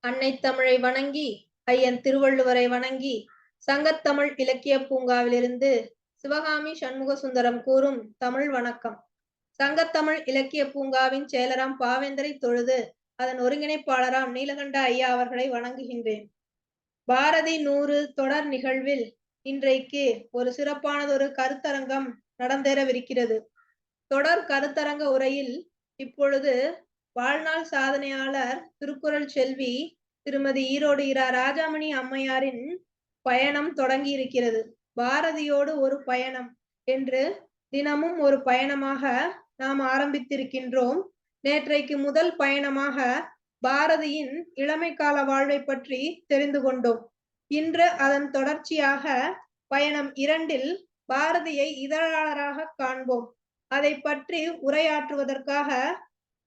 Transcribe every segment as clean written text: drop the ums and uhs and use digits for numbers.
அன்னை தமிழை வணங்கி, ஐயன் திருவள்ளுவரை வணங்கி, சங்கத்தமிழ் இலக்கிய பூங்காவிலிருந்து சிவகாமி சண்முக சுந்தரம் கூறும் தமிழ் வணக்கம். சங்கத்தமிழ் இலக்கிய பூங்காவின் செயலராம் பாவேந்தரை தொழுது அதன் ஒருங்கிணைப்பாளராம் நீலகண்ட ஐயா அவர்களை வணங்குகின்றேன். பாரதி 100 தொடர் நிகழ்வில் இன்றைக்கு ஒரு சிறப்பானதொரு கருத்தரங்கம் நடந்தேறவிருக்கிறது. தொடர் கருத்தரங்க உரையில் இப்பொழுது வாழ்நாள் சாதனையாளர் திருக்குறள் செல்வி திருமதி ஈரோடு இரா ராஜாமணி அம்மையாரின் பயணம் தொடங்கி இருக்கிறது. பாரதியோடு ஒரு பயணம் என்று தினமும் ஒரு பயணமாக நாம் ஆரம்பித்திருக்கின்றோம். நேற்றைக்கு முதல் பயணமாக பாரதியின் இளமை கால வாழ்வை பற்றி தெரிந்து கொண்டோம். இன்று அதன் தொடர்ச்சியாக பயணம் 2 பாரதியை இதழாளராக காண்போம். அதை பற்றி உரையாற்றுவதற்காக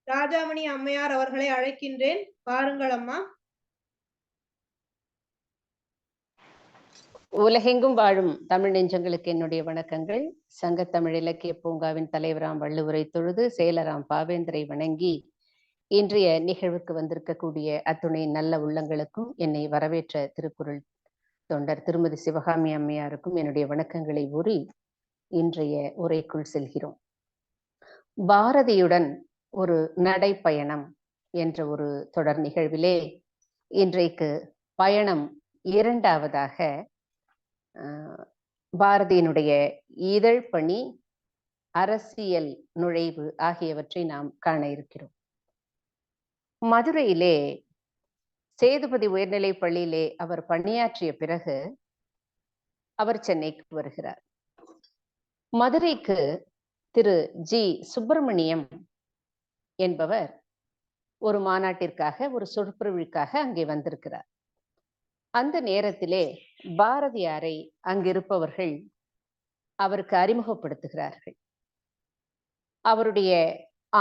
ராஜாமணி அம்மையார் அவர்களை அழைக்கின்றேன். பாருங்கள் அம்மா. உலகெங்கும் வாழும் தமிழ் நெஞ்சங்களுக்கு என்னுடைய வணக்கங்கள். சங்கத்தமிழ் இலக்கிய பூங்காவின் தலைவராம் வள்ளுவரை தொழுது செயலராம் பாவேந்தரை வணங்கி இன்றைய நிகழ்வுக்கு வந்திருக்கக்கூடிய அத்துணை நல்ல உள்ளங்களுக்கும் என்னை வரவேற்ற திருக்குறள் தொண்டர் திருமதி சிவகாமி அம்மையாருக்கும் என்னுடைய வணக்கங்களை கூறி இன்றைய உரைக்குள் செல்கிறோம். பாரதியுடன் ஒரு நடைப்பயணம் என்ற ஒரு தொடர் நிகழ்விலே இன்றைக்கு பயணம் 2வதாக பாரதியினுடைய இதழ் பணி, அரசியல் நுழைவு ஆகியவற்றை நாம் காண இருக்கிறோம். மதுரையிலே சேதுபதி உயர்நிலைப் பள்ளியிலே அவர் பணியாற்றிய பிறகு அவர் சென்னைக்கு வருகிறார். மதுரைக்கு திரு ஜி. சுப்பிரமணியம் என்பவர் ஒரு மாநாட்டிற்காக, ஒரு சொற்பொழிவுக்காக அங்கே வந்திருக்கிறார். அந்த நேரத்திலே பாரதியாரை அங்கிருப்பவர்கள் அவருக்கு அறிமுகப்படுத்துகிறார்கள். அவருடைய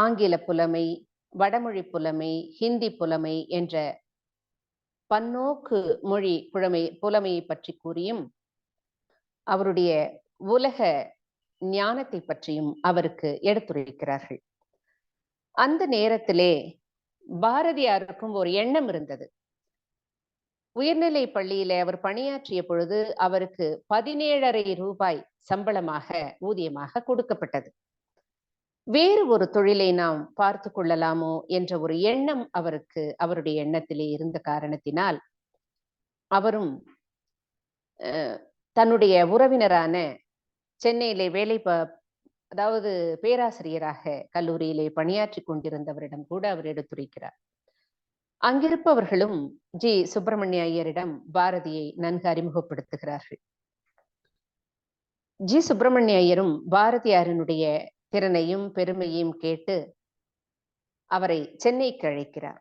ஆங்கில புலமை, வடமொழி புலமை, ஹிந்தி புலமை என்ற பன்னோக்கு மொழி புலமையை பற்றி கூறியும் அவருடைய உலக ஞானத்தை பற்றியும் அவருக்கு எடுத்துரைக்கிறார்கள். அந்த நேரத்திலே பாரதியாருக்கும் ஒரு எண்ணம் இருந்தது. உயர்நிலை பள்ளியிலே அவர் பணியாற்றிய பொழுது அவருக்கு 17,500 ரூபாய் சம்பளமாக, ஊதியமாக கொடுக்கப்பட்டது. வேறு ஒரு தொழிலை நாம் பார்த்து கொள்ளலாமோ என்ற ஒரு எண்ணம் அவருக்கு, அவருடைய எண்ணத்திலே இருந்த காரணத்தினால் அவரும் தன்னுடைய உறவினரான சென்னையிலே அதாவது பேராசிரியராக கல்லூரியிலே பணியாற்றி கொண்டிருந்தவரிடம் கூட அவர் எடுத்துரைக்கிறார். அங்கிருப்பவர்களும் ஜி. சுப்பிரமணிய ஐயரிடம் பாரதியை நன்கு அறிமுகப்படுத்துகிறார்கள். ஜி. சுப்பிரமணிய ஐயரும் பாரதியாரினுடைய திறனையும் பெருமையும் கேட்டு அவரை சென்னைக்கு அழைக்கிறார்.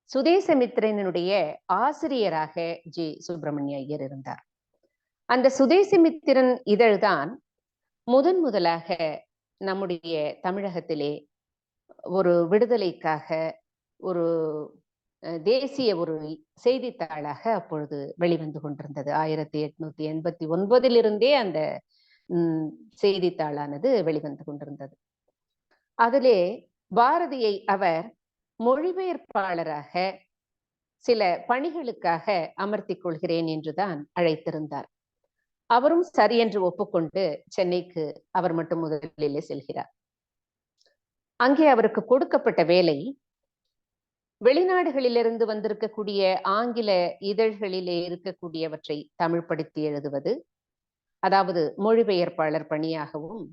சுதேசமித்திரனுடைய ஆசிரியராக ஜி. சுப்பிரமணிய ஐயர் இருந்தார். அந்த சுதேசமித்திரன் இதழ்தான் முதலாக நம்முடைய தமிழகத்திலே ஒரு விடுதலைக்காக ஒரு தேசிய ஒரு செய்தித்தாளாக அப்பொழுது வெளிவந்து கொண்டிருந்தது. 1889 அந்த செய்தித்தாளானது வெளிவந்து கொண்டிருந்தது. அதிலே பாரதியை அவர் மொழிபெயர்ப்பாளராக சில பணிகளுக்காக அமர்த்திக் கொள்கிறேன் என்றுதான் அழைத்திருந்தார். அவரும் சரி என்று ஒப்புக்கொண்டு சென்னைக்கு அவர் மட்டும் முதலிலே செல்கிறார். அங்கே அவருக்கு கொடுக்கப்பட்ட வேலை, வெளிநாடுகளிலிருந்து வந்திருக்கக்கூடிய ஆங்கில இதழ்களிலே இருக்கக்கூடியவற்றை தமிழ் படுத்தி எழுதுவது, அதாவது மொழிபெயர்ப்பாளர் பணியாகவும்,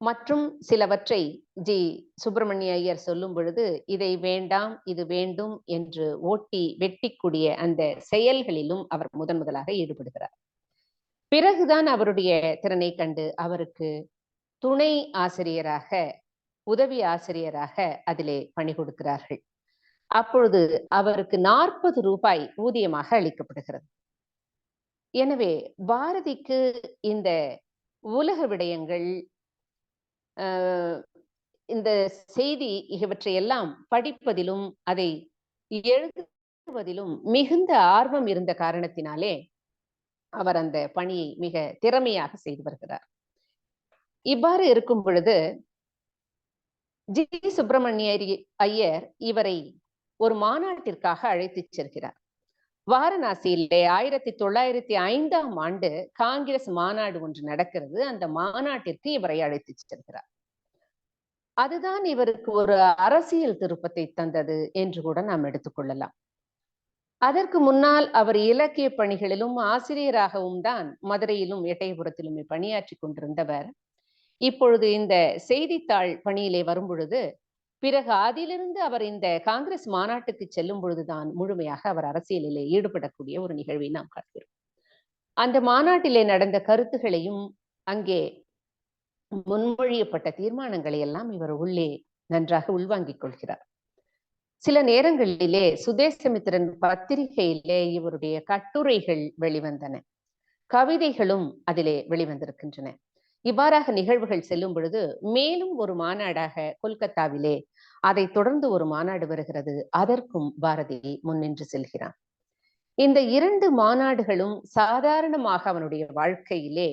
மற்றும் சிலவற்றை ஜி. சுப்பிரமணிய ஐயர் சொல்லும் பொழுது இதை வேண்டாம் இது வேண்டும் என்று ஓட்டி வெட்டிக்கூடிய அந்த செயல்களிலும் அவர் முதலாக ஈடுபடுகிறார். பிறகுதான் அவருடைய திறனை கண்டு அவருக்கு துணை ஆசிரியராக, உதவி ஆசிரியராக அதிலே பணி கொடுக்கிறார்கள். அப்பொழுது அவருக்கு 40 ரூபாய் ஊதியமாக அளிக்கப்படுகிறது. எனவே பாரதிக்கு இந்த உலக விடயங்கள், இந்த செய்தி இவற்றையெல்லாம் படிப்பதிலும் அதை எழுதுவதிலும் மிகுந்த ஆர்வம் இருந்த காரணத்தினாலே அவர் அந்த பணியை மிக திறமையாக செய்து வருகிறார். இவ்வாறு இருக்கும் பொழுது ஜி. சுப்பிரமணிய ஐயர் இவரை ஒரு மாநாட்டிற்காக அழைத்துச் செல்கிறார். வாரணாசியிலே 1905ஆம் ஆண்டு காங்கிரஸ் மாநாடு ஒன்று நடக்கிறது. அந்த மாநாட்டிற்கு இவரை அழைத்துச் செல்கிறார். அதுதான் இவருக்கு ஒரு அரசியல் திருப்பத்தை தந்தது என்று கூட நாம் எடுத்துக்கொள்ளலாம். அதற்கு முன்னால் அவர் இலக்கிய பணிகளிலும் ஆசிரியராகவும் தான் மதுரையிலும் எட்டயபுரத்திலுமே பணியாற்றி கொண்டிருந்தவர். இப்பொழுது இந்த செய்தித்தாள் பணியிலே வரும் பொழுது, பிறகு அதிலிருந்து அவர் இந்த காங்கிரஸ் மாநாட்டுக்கு செல்லும் பொழுதுதான் முழுமையாக அவர் அரசியலிலே ஈடுபடக்கூடிய ஒரு நிகழ்வை நாம் காண்கிறோம். அந்த மாநாட்டிலே நடந்த கருத்துகளையும் அங்கே முன்மொழியப்பட்ட தீர்மானங்களை எல்லாம் இவர் உள்ளே நன்றாக உள்வாங்கிக் கொள்கிறார். சில நேரங்களிலே சுதேசமித்திரன் பத்திரிகையிலே இவருடைய கட்டுரைகள் வெளிவந்தன, கவிதைகளும் அதிலே வெளிவந்திருக்கின்றன. இவ்வாறாக நிகழ்வுகள் செல்லும் பொழுது மேலும் ஒரு மாநாடாக கொல்கத்தாவிலே அதை தொடர்ந்து ஒரு மாநாடு வருகிறது. அதற்கும் பாரதி முன்னின்று செல்கிறான். இந்த 2 மாநாடுகளும் சாதாரணமாக அவனுடைய வாழ்க்கையிலே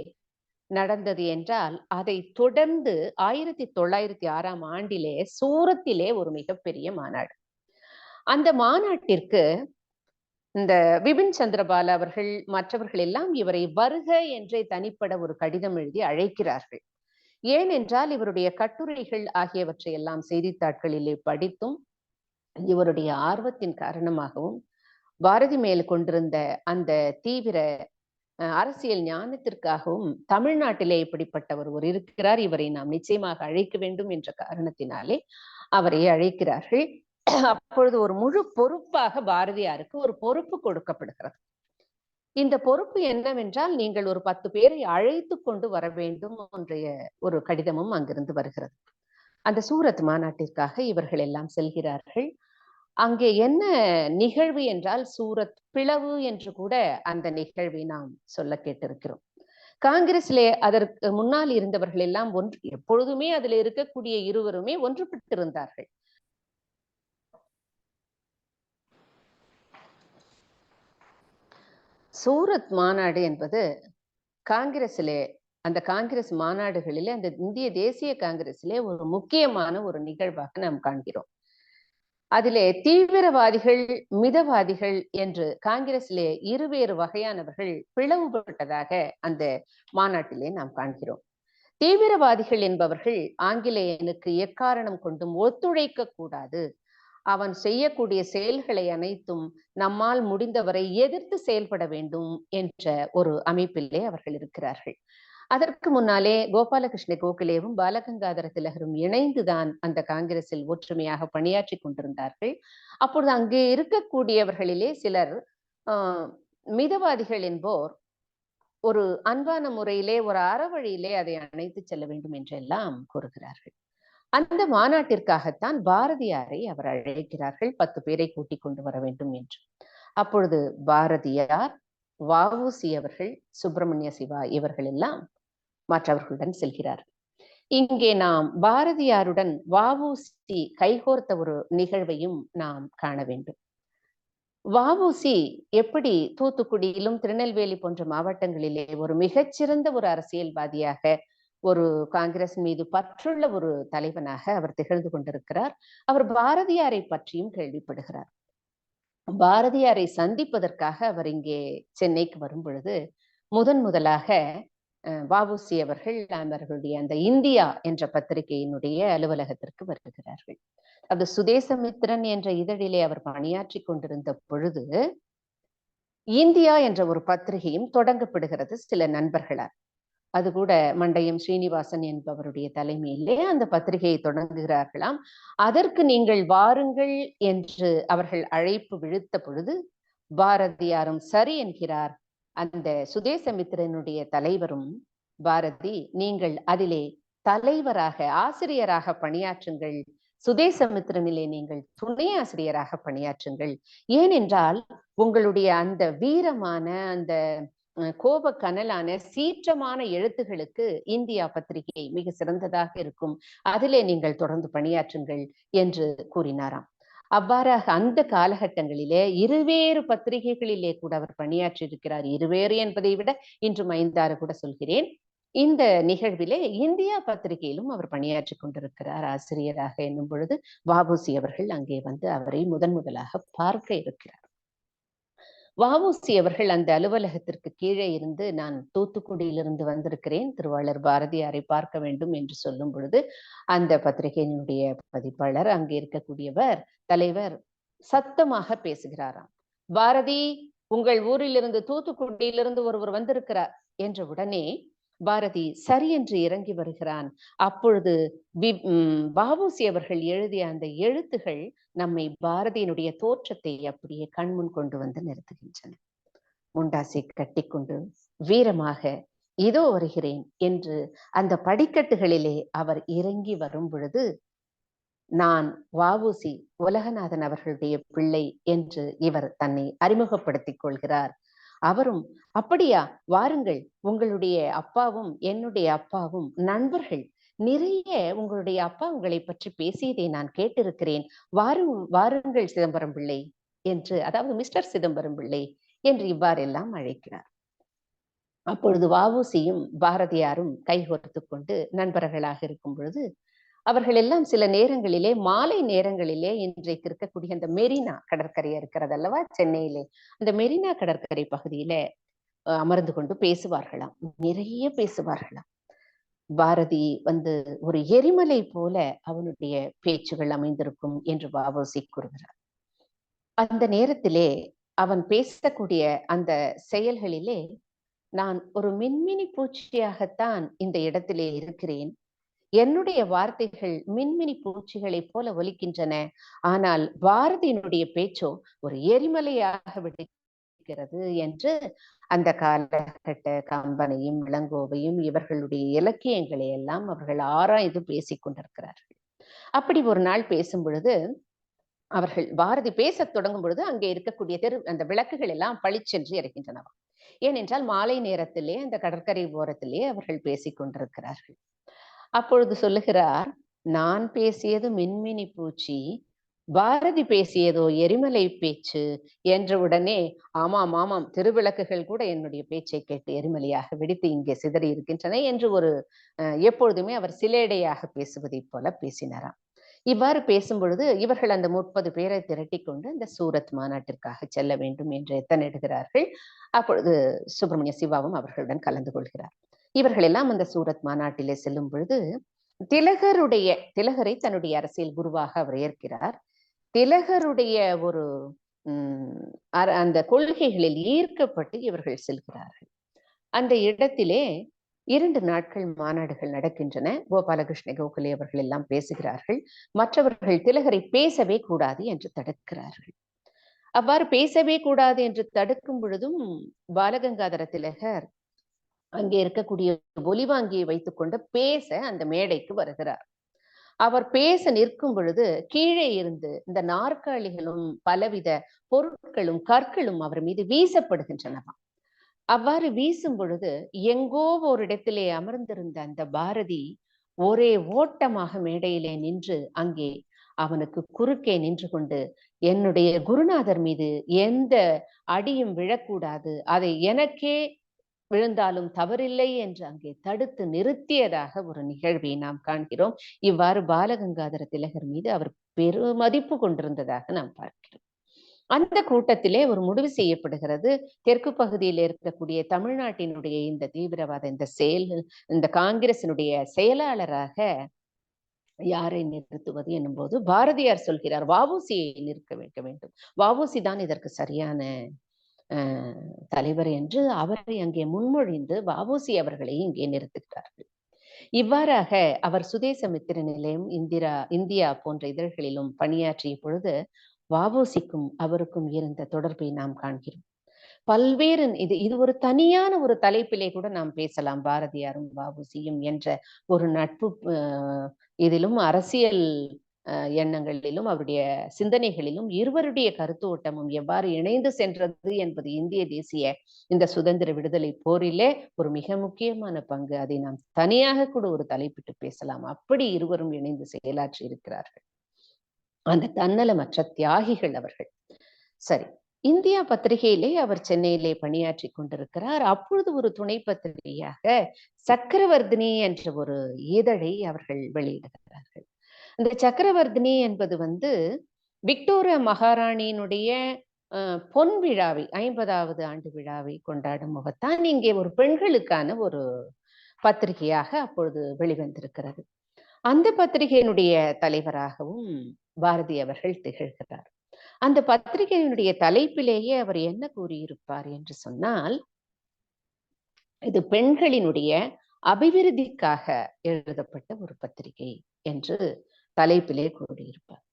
நடந்தது என்றால், அதை தொடர்ந்து 1906ஆம் ஆண்டிலே சூரத்திலே ஒரு மிகப்பெரிய மாநாடு. அந்த மாநாட்டிற்கு இந்த விபின் சந்திரபால் அவர்கள் மற்றவர்கள் எல்லாம் இவரை வருக என்றே தனிப்பட ஒரு கடிதம் எழுதி அழைக்கிறார்கள். ஏனென்றால் இவருடைய கட்டுரைகள் ஆகியவற்றை எல்லாம் செய்தித்தாட்களிலே படித்தும் இவருடைய ஆர்வத்தின் காரணமாகவும் பாரதி மேல் கொண்டிருந்த அந்த தீவிர அரசியல் ஞானத்திற்காகவும் தமிழ்நாட்டிலே இப்படிப்பட்டவர் ஒரு இருக்கிறார், இவரை நாம் நிச்சயமாக அழைக்க வேண்டும் என்ற காரணத்தினாலே அவரை அழைக்கிறார்கள். அப்பொழுது ஒரு முழு பொறுப்பாக பாரதியாருக்கு ஒரு பொறுப்பு கொடுக்கப்படுகிறது. இந்த பொறுப்பு என்னவென்றால், நீங்கள் ஒரு 10 பேரை அழைத்து கொண்டு வர வேண்டும் என்ற ஒரு கடிதமும் அங்கிருந்து வருகிறது. அந்த சூரத் மாநாட்டிற்காக இவர்கள் எல்லாம் செல்கிறார்கள். அங்கே என்ன நிகழ்வு என்றால், சூரத் பிளவு என்று கூட அந்த நிகழ்வை நாம் சொல்ல கேட்டிருக்கிறோம். காங்கிரஸ்லே அதற்கு முன்னால் இருந்தவர்கள் எல்லாம் எப்பொழுதுமே அதில் இருக்கக்கூடிய இருவருமே ஒன்றுபட்டிருந்தார்கள். சூரத் மாநாடு என்பது காங்கிரஸிலே, அந்த காங்கிரஸ் மாநாடுகளிலே, அந்த இந்திய தேசிய காங்கிரஸிலே ஒரு முக்கியமான ஒரு நிகழ்வாக நாம் காண்கிறோம். அதிலே தீவிரவாதிகள், மிதவாதிகள் என்று காங்கிரஸிலே இருவேறு வகையானவர்கள் பிளவுபட்டதாக அந்த மாநாட்டிலே நாம் காண்கிறோம். தீவிரவாதிகள் என்பவர்கள் ஆங்கிலேயனுக்கு எக்காரணம் கொண்டும் ஒத்துழைக்க கூடாது, அவன் செய்யக்கூடிய செயல்களை அனைத்தும் நம்மால் முடிந்தவரை எதிர்த்து செயல்பட வேண்டும் என்ற ஒரு அமைப்பிலே அவர்கள் இருக்கிறார்கள். அதற்கு முன்னாலே கோபாலகிருஷ்ண கோகலேவும் பாலகங்காதர திலகரும் இணைந்துதான் அந்த காங்கிரஸில் ஒற்றுமையாக பணியாற்றி கொண்டிருந்தார்கள். அப்பொழுது அங்கே இருக்கக்கூடியவர்களிலே சிலர் மிதவாதிகள் என்போர் ஒரு அன்பான முறையிலே, ஒரு அறவழியிலே அதை அணைத்து செல்ல வேண்டும் என்றெல்லாம் கூறுகிறார்கள். அந்த மாநாட்டிற்காகத்தான் பாரதியாரை அவர் அழைக்கிறார்கள், 10 பேரை கூட்டிக் கொண்டு வர வேண்டும் என்று. அப்பொழுது பாரதியார், வ.உ.சி. அவர்கள், சுப்பிரமணிய சிவா இவர்கள் எல்லாம் மற்றவர்களுடன் செல்கிறார். இங்கே நாம் பாரதியாருடன் வ.உ.சி. கைகோர்த்த ஒரு நிகழ்வையும் நாம் காண வேண்டும். வ.உ.சி. எப்படி தூத்துக்குடியிலும் திருநெல்வேலி போன்ற மாவட்டங்களிலே ஒரு மிகச்சிறந்த ஒரு அரசியல்வாதியாக, ஒரு காங்கிரஸ் மீது பற்றுள்ள ஒரு தலைவனாக அவர் திகழ்ந்து கொண்டிருக்கிறார். அவர் பாரதியாரை பற்றியும் கேள்விப்படுகிறார். பாரதியாரை சந்திப்பதற்காக அவர் இங்கே சென்னைக்கு வரும் பொழுது முதலாக வ.உ.சி. அவர்களுடைய அந்த இந்தியா என்ற பத்திரிகையினுடைய அலுவலகத்திற்கு வருகிறார்கள். அது சுதேசமித்திரன் என்ற இதழிலே அவர் பணியாற்றி கொண்டிருந்த பொழுது இந்தியா என்ற ஒரு பத்திரிகையும் தொடங்கப்படுகிறது சில நண்பர்களால். அது கூட மண்டையம் ஸ்ரீனிவாசன் என்பவருடைய தலைமையிலே அந்த பத்திரிகையை தொடங்குகிறார்களாம். அதற்கு நீங்கள் வாருங்கள் என்று அவர்கள் அழைப்பு விடுத்த பொழுது பாரதியாரும் சரி என்கிறார். அந்த சுதேசமித்திரனுடைய தலைவரும், பாரதி, நீங்கள் அதிலே தலைவராக, ஆசிரியராக பணியாற்றுங்கள், சுதேசமித்திரனிலே நீங்கள் துணை ஆசிரியராக பணியாற்றுங்கள். ஏனென்றால் உங்களுடைய அந்த வீரமான, அந்த கோப கனலான, சீற்றமான எழுத்துகளுக்கு இந்தியா பத்திரிகை மிக சிறந்ததாக இருக்கும், அதிலே நீங்கள் தொடர்ந்து பணியாற்றுங்கள் என்று கூறினாராம். அவ்வாறாக அந்த காலகட்டங்களிலே இருவேறு பத்திரிகைகளிலே கூட அவர் பணியாற்றி இருக்கிறார். இருவேறு என்பதை விட இன்று 5-6 கூட சொல்கிறேன். இந்த நிகழ்விலே இந்தியா பத்திரிகையிலும் அவர் பணியாற்றி கொண்டிருக்கிறார் ஆசிரியராக. என்னும் பொழுது வ.உ.சி அவர்கள் அங்கே வந்து அவரை முதலாக பார்க்க இருக்கிறார். வ.உ.சி அவர்கள் அந்த அலுவலகத்திற்கு கீழே இருந்து, நான் தூத்துக்குடியிலிருந்து வந்திருக்கிறேன், திருவாளர் பாரதியாரை பார்க்க வேண்டும் என்று சொல்லும் பொழுது, அந்த பத்திரிகையினுடைய பதிப்பாளர், அங்கே இருக்கக்கூடியவர், தலைவர் சத்தமாக பேசுகிறாராம். பாரதி, உங்கள் ஊரிலிருந்து, தூத்துக்குடியிலிருந்து ஒருவர் வந்திருக்கிறார் என்ற உடனே பாரதி சரி என்று இறங்கி வருகிறான். அப்பொழுது வ.உ.சி அவர்கள் எழுதிய அந்த எழுத்துகள் நம்மை பாரதியினுடைய தோற்றத்தை அப்படியே கண்முன் கொண்டு வந்து நிறுத்துகின்றன. முண்டாசை கட்டிக்கொண்டு வீரமாக இதோ வருகிறேன் என்று அந்த படிக்கட்டுகளிலே அவர் இறங்கி வரும் பொழுது, நான் வ.உ.சி உலகநாதன் அவர்களுடைய பிள்ளை என்று இவர் தன்னை அறிமுகப்படுத்திக் கொள்கிறார். அவரும், அப்படியா, வாருங்கள், உங்களுடைய அப்பாவும் என்னுடைய அப்பாவும் நண்பர்கள், நிறைய உங்களுடைய அப்பா உங்களை பற்றி பேசியதை நான் கேட்டிருக்கிறேன், வாருங்கள் சிதம்பரம் பிள்ளை என்று, அதாவது மிஸ்டர் சிதம்பரம் பிள்ளை என்று இவ்வாறெல்லாம் அழைக்கிறார். அப்பொழுது வ.உ.சியும் பாரதியாரும் கைகோர்த்து கொண்டு நண்பர்களாக இருக்கும் பொழுது, அவர்கள் எல்லாம் சில நேரங்களிலே, மாலை நேரங்களிலே, இன்றைக்கு இருக்கக்கூடிய அந்த மெரினா கடற்கரை இருக்கிறது அல்லவா சென்னையிலே, அந்த மெரினா கடற்கரை பகுதியில அமர்ந்து கொண்டு பேசுவார்களாம், நிறைய பேசுவார்களாம். பாரதி வந்து ஒரு எரிமலை போல அவனுடைய பேச்சுகள் அமைந்திருக்கும் என்று வ.உ.சி கூறுகிறார். அந்த நேரத்திலே அவன் பேசக்கூடிய அந்த செயல்களிலே, நான் ஒரு மின்மினி பூச்சியாகத்தான் இந்த இடத்திலே இருக்கிறேன், என்னுடைய வார்த்தைகள் மின்மினி பூச்சிகளை போல ஒலிக்கின்றன, ஆனால் பாரதியினுடைய பேச்சோ ஒரு எரிமலையாக விடுகிறது என்று அந்த காலகட்ட கம்பனையும் இளங்கோவையும் இவர்களுடைய இலக்கியங்களை எல்லாம் அவர்கள் ஆராய்ந்து பேசிக் கொண்டிருக்கிறார்கள். அப்படி ஒரு நாள் பேசும் பொழுது, அவர்கள் பாரதி பேசத் தொடங்கும் பொழுது அங்கே இருக்கக்கூடிய அந்த விளக்குகள் எல்லாம் பளிச்சென்று இருக்கின்றனவா. ஏனென்றால் மாலை நேரத்திலே அந்த கடற்கரை ஓரத்திலே அவர்கள் பேசிக் கொண்டிருக்கிறார்கள். அப்பொழுது சொல்லுகிறார், நான் பேசியது மின்மினி பூச்சி, பாரதி பேசியதோ எரிமலை பேச்சு என்ற உடனே, ஆமாம் ஆமாம், திருவிளக்குகள் கூட என்னுடைய பேச்சை கேட்டு எரிமலையாக வெடித்து இங்கே சிதறி இருக்கின்றன என்று ஒரு எப்பொழுதுமே அவர் சிலேடையாக பேசுவதை போல பேசினாராம். இவ்வாறு பேசும் பொழுது இவர்கள் அந்த 30 பேரை திரட்டி கொண்டு அந்த சூரத் மாநாட்டிற்காக செல்ல வேண்டும் என்று எத்தனிடுகிறார்கள். அப்பொழுது சுப்பிரமணிய சிவாவும் அவர்களுடன் கலந்து கொள்கிறார். இவர்கள் எல்லாம் அந்த சூரத் மாநாட்டிலே செல்லும் பொழுது, திலகரை தன்னுடைய அரசியல் குருவாக அவர் ஏற்கிறார். திலகருடைய ஒரு அந்த கொள்கைகளில் ஈர்க்கப்பட்டு இவர்கள் செல்கிறார்கள். அந்த இடத்திலே 2 நாட்கள் மாநாடுகள் நடக்கின்றன. கோபாலகிருஷ்ண கோகலே அவர்கள் எல்லாம் பேசுகிறார்கள். மற்றவர்கள் திலகரை பேசவே கூடாது என்று தடுக்கிறார்கள். அவ்வாறு பேசவே கூடாது என்று தடுக்கும் பொழுதும் பாலகங்காதர திலகர் அங்கே இருக்கக்கூடிய ஒலிவாங்கியை வைத்துக் கொண்டு பேச அந்த மேடைக்கு வருகிறார். அவர் பேச நிற்கும் பொழுது கீழே இருந்து இந்த நாற்காலிகளும் பலவித பொருட்களும் கற்களும் அவர் மீது வீசப்படுகின்றனவா. அவ்வாறு வீசும் பொழுது எங்கோ ஒரு இடத்திலே அமர்ந்திருந்த அந்த பாரதி ஒரே ஓட்டமாக மேடையிலே நின்று அங்கே அவனுக்கு குறுக்கே நின்று கொண்டு, என்னுடைய குருநாதர் மீது எந்த அடியும் விழக்கூடாது, அதை எனக்கே விழுந்தாலும் தவறில்லை என்று அங்கே தடுத்து நிறுத்தியதாக ஒரு நிகழ்வை நாம் காண்கிறோம். இவ்வாறு பாலகங்காதர திலகர் மீது அவர் பெருமதிப்பு கொண்டிருந்ததாக நாம் பார்க்கிறோம். அந்த கூட்டத்திலே ஒரு முடிவு செய்யப்படுகிறது. தெற்கு பகுதியில் இருக்கக்கூடிய தமிழ்நாட்டினுடைய இந்த தீவிரவாத இந்த காங்கிரசினுடைய செயலாளராக யாரை நிறுத்துவது என்னும் போது பாரதியார் சொல்கிறார், வ.உ.சியை நிற்க வைக்க வேண்டும், வ.உ.சி தான் இதற்கு சரியான தலைவர் என்று அவரை அங்கே முன்மொழிந்து வ.உ.சி அவர்களை இங்கே நிறுத்துகிறார்கள். இவ்வாறாக அவர் சுதேசமித்திர நிலையம், இந்தியா போன்ற இதழ்களிலும் பணியாற்றிய பொழுது வ.உ.சிக்கும் அவருக்கும் இருந்த தொடர்பை நாம் காண்கிறோம். பல்வேறு இது ஒரு தனியான ஒரு தலைப்பிலே கூட நாம் பேசலாம். பாரதியாரும் வ.உ.சியும் என்ற ஒரு நட்பு இதிலும் அரசியல் எண்ணங்களிலும் அவருடைய சிந்தனைகளிலும் இருவருடைய கருத்தோட்டமும் எவ்வாறு இணைந்து சென்றது என்பது இந்திய தேசிய இந்த சுதந்திர விடுதலை போரிலே ஒரு மிக முக்கியமான பங்கு. அதை நாம் தனியாக கூட ஒரு தலைப்பிட்டு பேசலாம். அப்படி இருவரும் இணைந்து செயலாற்றி இருக்கிறார்கள். அந்த தன்னலமற்ற தியாகிகள் அவர்கள். சரி, இந்தியா பத்திரிகையிலே அவர் சென்னையிலே பணியாற்றி கொண்டிருக்கிறார். அப்பொழுது ஒரு துணை பத்திரிகையாக சக்கரவர்த்தினி என்ற ஒரு இதழை அவர்கள் வெளியிடுகிறார்கள். அந்த சக்கரவர்த்தினி என்பது விக்டோரியா மகாராணியினுடைய பொன் விழாவை 50வது ஆண்டு விழாவை கொண்டாடும் முகத்தான் இங்கே ஒரு பெண்களுக்கான ஒரு பத்திரிகையாக அப்பொழுது வெளிவந்திருக்கிறது. அந்த பத்திரிகையினுடைய தலைவராகவும் பாரதி அவர்கள் திகழ்கிறார். அந்த பத்திரிகையினுடைய தலைப்பிலேயே அவர் என்ன கூறியிருப்பார் என்று சொன்னால், இது பெண்களினுடைய அபிவிருத்திக்காக எழுதப்பட்ட ஒரு பத்திரிகை என்று தலைப்பிலே கூறியிருப்பார்.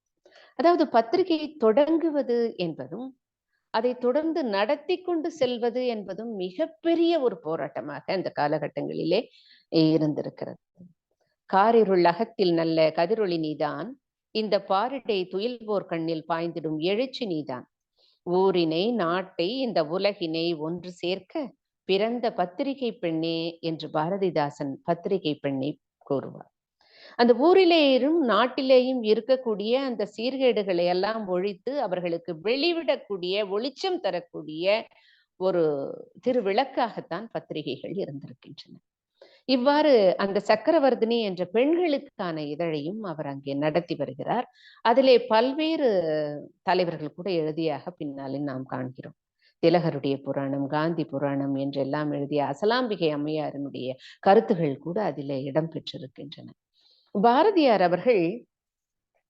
அதாவது பத்திரிகையை தொடங்குவது என்பதும் அதை தொடர்ந்து நடத்தி கொண்டு செல்வது என்பதும் மிகப்பெரிய ஒரு போராட்டமாக அந்த காலகட்டங்களிலே இருந்திருக்கிறது. காரிருள் அகத்தில் நல்ல கதிரொளி நீதான், இந்த பாரிடை துயில்வோர் கண்ணில் பாய்ந்திடும் எழுச்சி நீதான், ஊரினை நாட்டை இந்த உலகினை ஒன்று சேர்க்க பிறந்த பத்திரிகை பெண்ணே என்று பாரதிதாசன் பத்திரிகை பெண்ணை கூறுவார். அந்த ஊரிலேயும் நாட்டிலேயும் இருக்கக்கூடிய அந்த சீர்கேடுகளை எல்லாம் ஒழித்து அவர்களுக்கு வெளிவிடக்கூடிய, வெளிச்சம் தரக்கூடிய ஒரு திருவிளக்காகத்தான் பத்திரிகைகள் இருந்திருக்கின்றன. இவ்வாறு அந்த சக்கரவர்த்தினி என்ற பெண்களுக்கான இதழையும் அவர் அங்கே நடத்தி வருகிறார். அதிலே பல்வேறு தலைவர்கள் கூட எழுதியாக பின்னாலே நாம் காண்கிறோம். திலகருடைய புராணம், காந்தி புராணம் என்றெல்லாம் எழுதிய அசலாம்பிகை அம்மையாரினுடைய கருத்துகள் கூட அதிலே இடம்பெற்றிருக்கின்றன. பாரதியார் அவர்கள்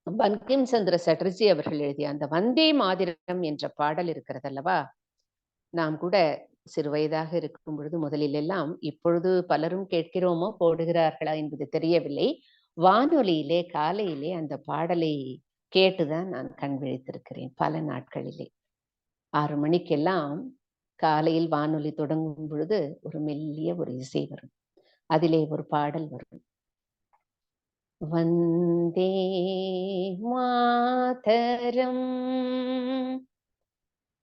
பங்கிம் சந்திர சட்டர்ஜி அவர்கள் எழுதிய அந்த வந்தே மாதிரம் என்ற பாடல் இருக்கிறது அல்லவா, நாம் கூட சிறு வயதாக இருக்கும் பொழுது முதலில் எல்லாம், இப்பொழுது பலரும் கேட்கிறோமோ போடுகிறார்களா என்பது தெரியவில்லை, வானொலியிலே காலையிலே அந்த பாடலை கேட்டுதான் நான் கண் விழித்திருக்கிறேன் பல நாட்களிலே. 6 மணிக்கெல்லாம் காலையில் வானொலி தொடங்கும் பொழுது ஒரு மெல்லிய ஒரு இசை வரும். அதிலே ஒரு பாடல் வரும், வந்தே மாதரம்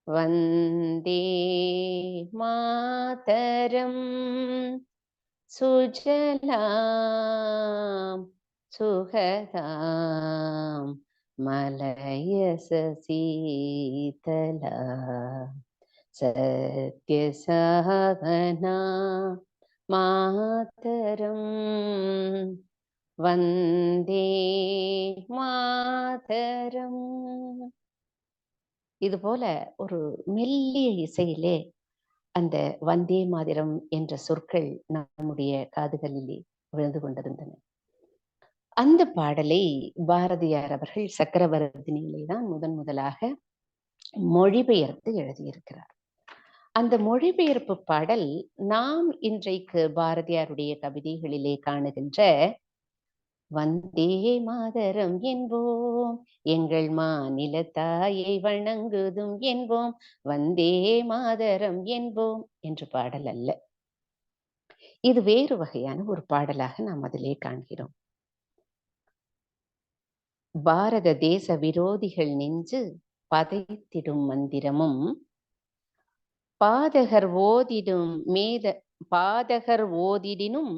வந்தே மாதரம் சுஜலாம் சுகதாம் மலயச சீதலா சத்யசாகனா மாதரம் வந்தே மாதரம். இது போல ஒரு மெல்லிய இசையிலே அந்த வந்தே மாதிரம் என்ற சொற்கள் நம்முடைய காதுகளிலே விழுந்து கொண்டிருந்தன. அந்த பாடலை பாரதியார் அவர்கள் சக்கரவர்த்தினியிலே தான் முதலாக மொழிபெயர்த்து எழுதியிருக்கிறார். அந்த மொழிபெயர்ப்பு பாடல் நாம் இன்றைக்கு பாரதியாருடைய கவிதைகளிலே காணுகின்ற வந்தே மாதரம் என்போம், எங்கள் மாநில தாயை வணங்குதும் என்போம், வந்தே மாதரம் என்போம் என்ற பாடல் அல்ல. இது வேறு வகையான ஒரு பாடலாக நாம் அதிலே காண்கிறோம். பாரத தேச விரோதிகள் நெஞ்சு பதைத்திடும் மந்திரமும், பாதகர் ஓதிடினும்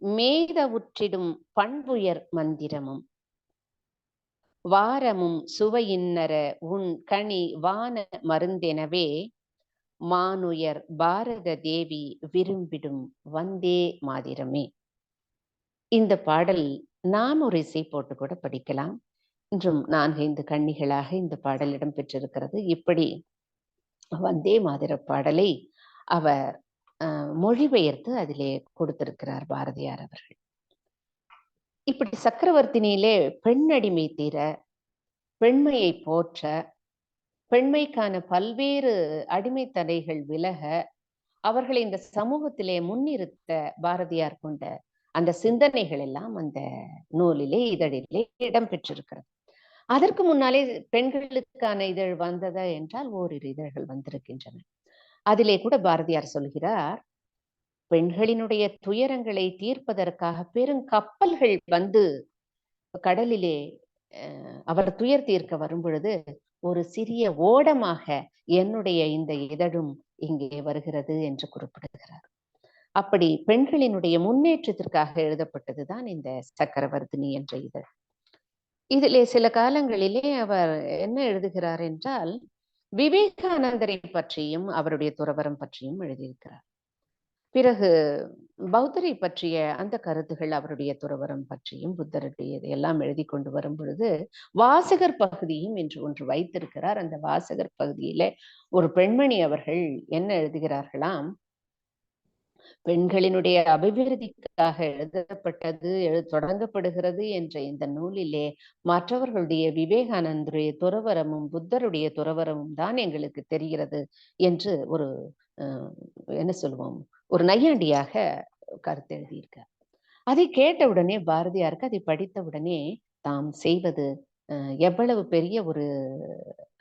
மேதவுற்றிடும் பண்புயர் மந்திரமும், வாரமும் சுவையின்னர உன் கனி வான மருந்தெனவே மானுயர் பாரத தேவி விரும்பிடும் வந்தே மாதிரமே. இந்த பாடல் நாம் ஒரு இசை போட்டு கூட படிக்கலாம். இன்றும் 4-5 கண்ணிகளாக இந்த பாடல் இடம்பெற்றிருக்கிறது. இப்படி வந்தே மாதிர பாடலை அவர் மொழிபெயர்த்து அதிலே கொடுத்திருக்கிறார் பாரதியார் அவர்கள். இப்படி சக்கரவர்த்தினியிலே பெண்ணடிமை தீர, பெண்மையை போற்ற, பெண்மைக்கான பல்வேறு அடிமை தடைகள் விலக, அவர்களை இந்த சமூகத்திலே முன்னிறுத்த பாரதியார் கொண்ட அந்த சிந்தனைகள் எல்லாம் அந்த நூலிலே இதழிலே இடம்பெற்றிருக்கிறது. அதற்கு முன்னாலே பெண்களுக்கான இதழ் வந்ததா என்றால் ஓரிரு இதழ்கள் வந்திருக்கின்றன. அதிலே கூட பாரதியார் சொல்கிறார், பெண்களினுடைய துயரங்களை தீர்ப்பதற்காக பெருங்கப்பல்கள் வந்து கடலிலே அவர் துயர் தீர்க்க வரும் பொழுது ஒரு சிறிய ஓடமாக என்னுடைய இந்த இதழும் இங்கே வருகிறது என்று குறிப்பிடுகிறார். அப்படி பெண்களினுடைய முன்னேற்றத்திற்காக எழுதப்பட்டதுதான் இந்த சக்கரவர்த்தினி என்ற இதழ். இதிலே சில காலங்களிலே அவர் என்ன எழுதுகிறார் என்றால், விவேகானந்தரை பற்றியும் அவருடைய துறவரம் பற்றியும் எழுதியிருக்கிறார். பிறகு பௌத்தரை பற்றிய அந்த கருத்துகள் அவருடைய துறவரம் பற்றியும் புத்தருடைய எல்லாம் எழுதி கொண்டு வரும் பொழுது வாசகர் பகுதியும் என்று ஒன்று வைத்திருக்கிறார். அந்த வாசகர் பகுதியில ஒரு பெண்மணி அவர்கள் என்ன எழுதுகிறார்களாம், பெண்களினுடைய அபிவிருத்திக்காக எழுதப்பட்டது தொடங்கப்படுகிறது என்ற இந்த நூலிலே மற்றவர்களுடைய விவேகானந்தருடைய துறவரமும் புத்தருடைய துறவரமும் தான் எங்களுக்கு தெரிகிறது என்று ஒரு என்ன சொல்லுவோம், ஒரு நையாண்டியாக கருத்து எழுதியிருக்கார். அதை கேட்ட உடனே பாரதியாருக்கு, அதை படித்த உடனே தாம் செய்வது எவ்வளவு பெரிய ஒரு,